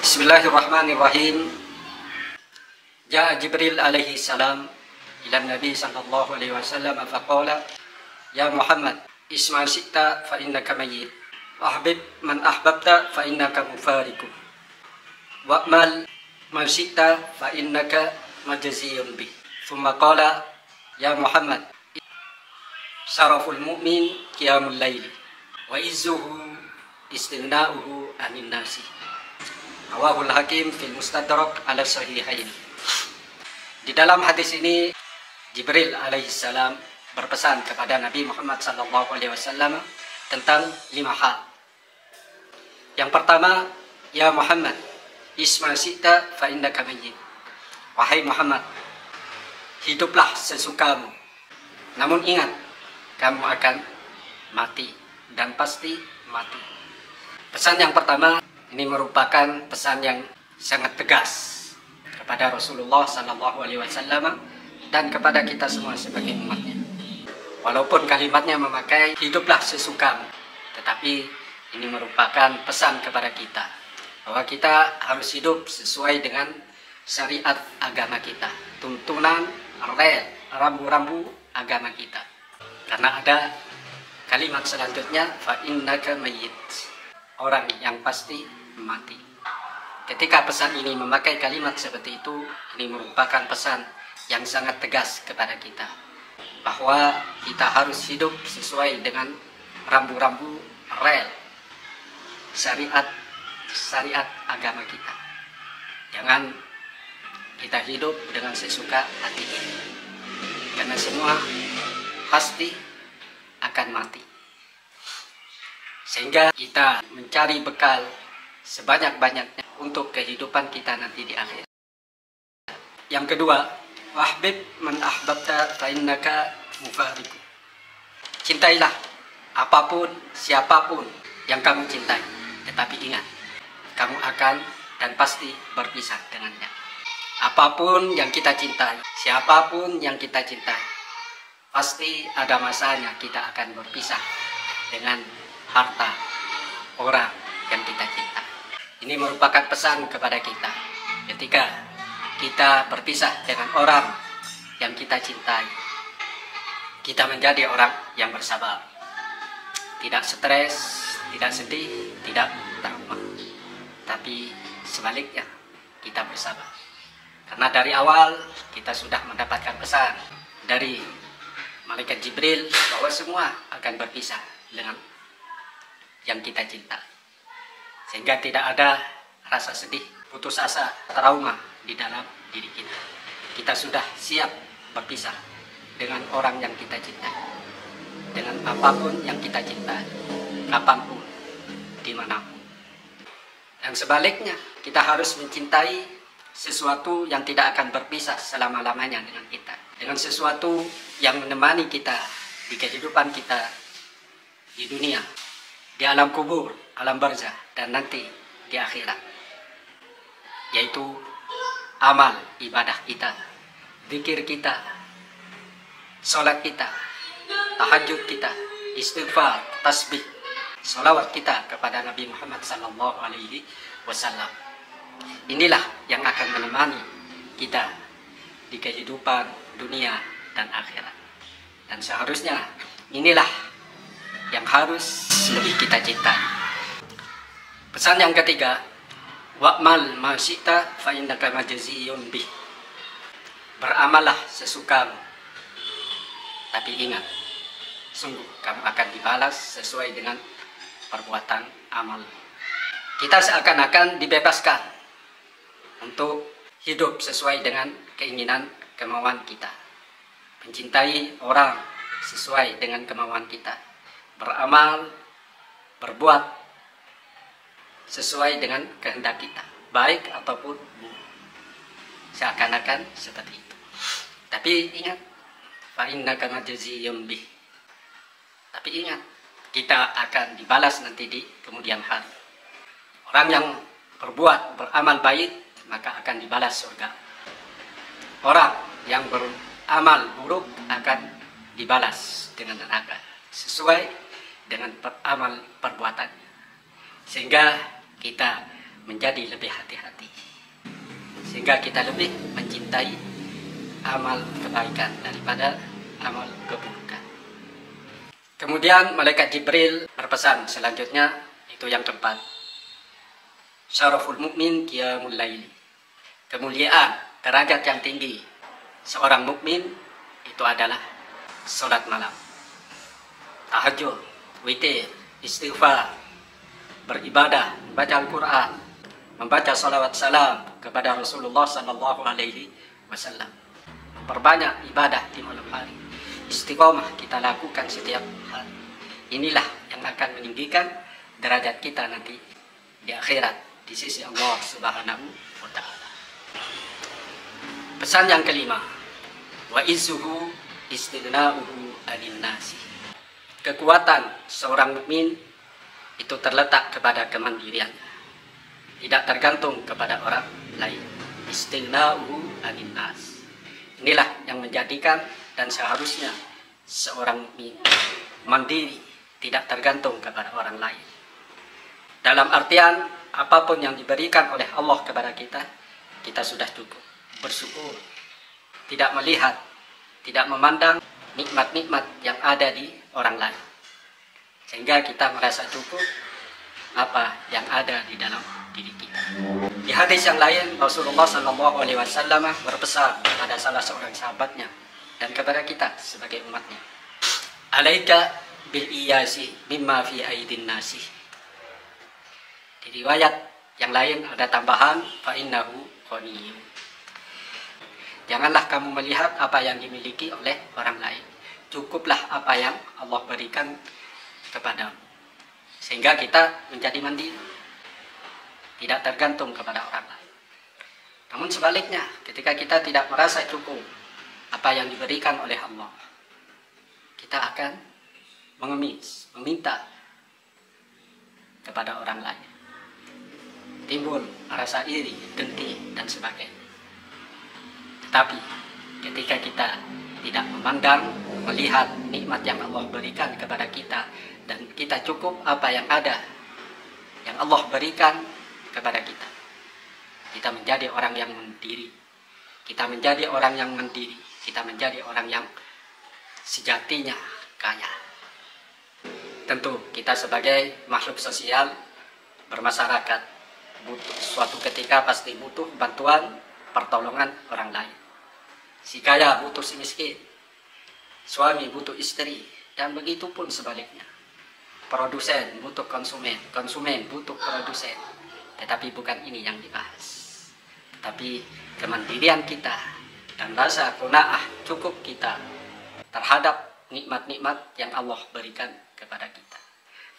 Bismillahirrahmanirrahim. Ja'a Jibril alaihi salam ila Nabi sallallahu alaihi wasallam faqala ya Muhammad isma syi'ta fa innaka mayyit wa ahbib man ahbabta fa innaka mufariqu wa'mal ma syi'ta fa innaka majziyun bih. Thumma qala ya Muhammad syaraful mu'min qiyamul laili wa izzuhu istighna'uhu anin nasi. Rawahul Hakim fil Mustadrak ala Sahihain. Di dalam hadis ini Jibril alaihissalam berpesan kepada Nabi Muhammad sallallahu alaihi wasallam tentang 5 hal. Yang pertama, ya Muhammad, isma syi'ta fa innaka mayyit. Wahai Muhammad, hiduplah sesukamu. Namun ingat, kamu akan mati dan pasti mati. Pesan yang pertama ini merupakan pesan yang sangat tegas kepada Rasulullah Sallallahu Alaihi Wasallam dan kepada kita semua sebagai umatnya. Walaupun kalimatnya memakai hiduplah sesukamu, tetapi ini merupakan pesan kepada kita bahwa kita harus hidup sesuai dengan syariat agama kita, tuntunan rel rambu-rambu agama kita. Karena ada kalimat selanjutnya fa innaka mayyit, orang yang pasti mati. Ketika pesan ini memakai kalimat seperti itu, ini merupakan pesan yang sangat tegas kepada kita bahwa kita harus hidup sesuai dengan rambu-rambu rel syariat agama kita. Jangan kita hidup dengan sesuka hati kita, karena semua pasti akan mati. Sehingga kita mencari bekal sebanyak-banyaknya untuk kehidupan kita nanti di akhir. Yang kedua, wahbib man ahbabta fa innaka mufariqu. Cintailah apapun, siapapun yang kamu cintai, tetapi ingat, kamu akan dan pasti berpisah dengannya. Apapun yang kita cintai, siapapun yang kita cintai, pasti ada masanya kita akan berpisah dengan harta orang yang kita cinta. Ini merupakan pesan kepada kita. Ketika kita berpisah dengan orang yang kita cintai, kita menjadi orang yang bersabar, tidak stres, tidak sedih, tidak trauma, tapi sebaliknya kita bersabar. Karena dari awal kita sudah mendapatkan pesan dari malaikat Jibril bahwa semua akan berpisah dengan yang kita cinta, sehingga tidak ada rasa sedih, putus asa, trauma di dalam diri kita. Kita sudah siap berpisah dengan orang yang kita cinta, dengan apapun yang kita cinta, kapanpun, dimanapun. Dan sebaliknya, kita harus mencintai sesuatu yang tidak akan berpisah selama-lamanya dengan kita, dengan sesuatu yang menemani kita di kehidupan kita di dunia, di alam kubur, alam barzah, dan nanti di akhirat, yaitu amal ibadah kita, zikir kita, sholat kita, tahajud kita, istighfar, tasbih, sholawat kita kepada Nabi Muhammad sallallahu alaihi wasallam. Inilah yang akan menemani kita di kehidupan dunia dan akhirat. Dan seharusnya inilah yang harus lebih kita cintai. Pesan yang ketiga, wa'mal ma syi'ta fa innaka majziyun bih. Beramallah sesukamu, tapi ingat, sungguh kamu akan dibalas sesuai dengan perbuatan amal. Kita seakan-akan dibebaskan untuk hidup sesuai dengan keinginan kemauan kita, mencintai orang sesuai dengan kemauan kita, beramal, berbuat sesuai dengan kehendak kita, baik ataupun buruk. Seakan-akan seperti itu. Tapi ingat, fa innaka majziyun bih. Tapi ingat, kita akan dibalas nanti di kemudian hari. Orang yang berbuat, beramal baik, maka akan dibalas surga. Orang yang beramal buruk akan dibalas dengan neraka, sesuai dengan amal perbuatannya. Sehingga kita menjadi lebih hati-hati, sehingga kita lebih mencintai amal kebaikan daripada amal keburukan. Kemudian malaikat Jibril berpesan selanjutnya, itu yang keempat, syaraful mukmin qiyamul laili, kemuliaan derajat yang tinggi seorang mukmin itu adalah salat malam, tahajud, witir, istighfar, beribadah, membaca Al-Quran, membaca salawat salam kepada Rasulullah Sallallahu Alaihi Wasallam, perbanyak ibadah di malam hari, istiqomah kita lakukan setiap hari. Inilah yang akan meninggikan derajat kita nanti di akhirat di sisi Allah Subhanahu wa Ta'ala. Pesan yang kelima, wa izzuhu istighna'uhu 'anil nasi. Kekuatan seorang mukmin itu terletak kepada kemandirian, tidak tergantung kepada orang lain. Istighna'uhu 'anil nas. Inilah yang menjadikan dan seharusnya seorang mukmin mandiri, tidak tergantung kepada orang lain. Dalam artian apapun yang diberikan oleh Allah kepada kita, kita sudah cukup bersyukur, tidak melihat, tidak memandang nikmat-nikmat yang ada di orang lain, sehingga kita merasa cukup apa yang ada di dalam diri kita. Di hadis yang lain, Rasulullah Sallallahu Alaihi Wasallam berpesan kepada salah seorang sahabatnya dan kepada kita sebagai umatnya, alaika bil iyasi mimma fi aidin nasi. Di riwayat yang lain ada tambahan, fa innahu ghaniyun. Janganlah kamu melihat apa yang dimiliki oleh orang lain, cukuplah apa yang Allah berikan kepadamu, sehingga kita menjadi mandiri, tidak tergantung kepada orang lain. Namun sebaliknya, ketika kita tidak merasa cukup apa yang diberikan oleh Allah, kita akan mengemis, meminta kepada orang lain, timbul rasa iri, dengki, dan sebagainya. Tetapi ketika kita tidak memandang, melihat nikmat yang Allah berikan kepada kita, dan kita cukup apa yang ada, yang Allah berikan kepada kita, kita menjadi orang yang mandiri, kita menjadi orang yang mandiri, kita menjadi orang yang sejatinya kaya. Tentu kita sebagai makhluk sosial bermasyarakat, suatu ketika pasti butuh bantuan, pertolongan orang lain. Si kaya butuh si miskin, suami butuh istri, dan begitu pun sebaliknya. Produsen butuh konsumen, konsumen butuh produsen. Tetapi bukan ini yang dibahas. Tetapi kemandirian kita dan rasa qanaah cukup kita terhadap nikmat-nikmat yang Allah berikan kepada kita.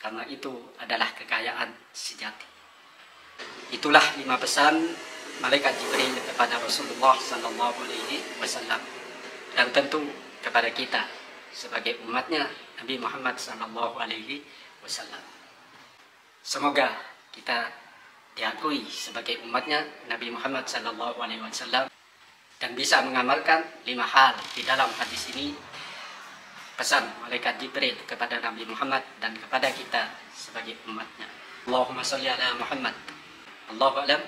Karena itu adalah kekayaan sejati. Itulah 5 pesan malaikat Jibril kepada Rasulullah Sallallahu Alaihi Wasallam, dan tentu kepada kita sebagai umatnya Nabi Muhammad Sallallahu Alaihi Wasallam. Semoga kita diakui sebagai umatnya Nabi Muhammad Sallallahu Alaihi Wasallam dan bisa mengamalkan 5 hal di dalam hadis ini, pesan malaikat Jibril kepada Nabi Muhammad dan kepada kita sebagai umatnya. Allahumma sholli ala Muhammad. Allahu a'lam.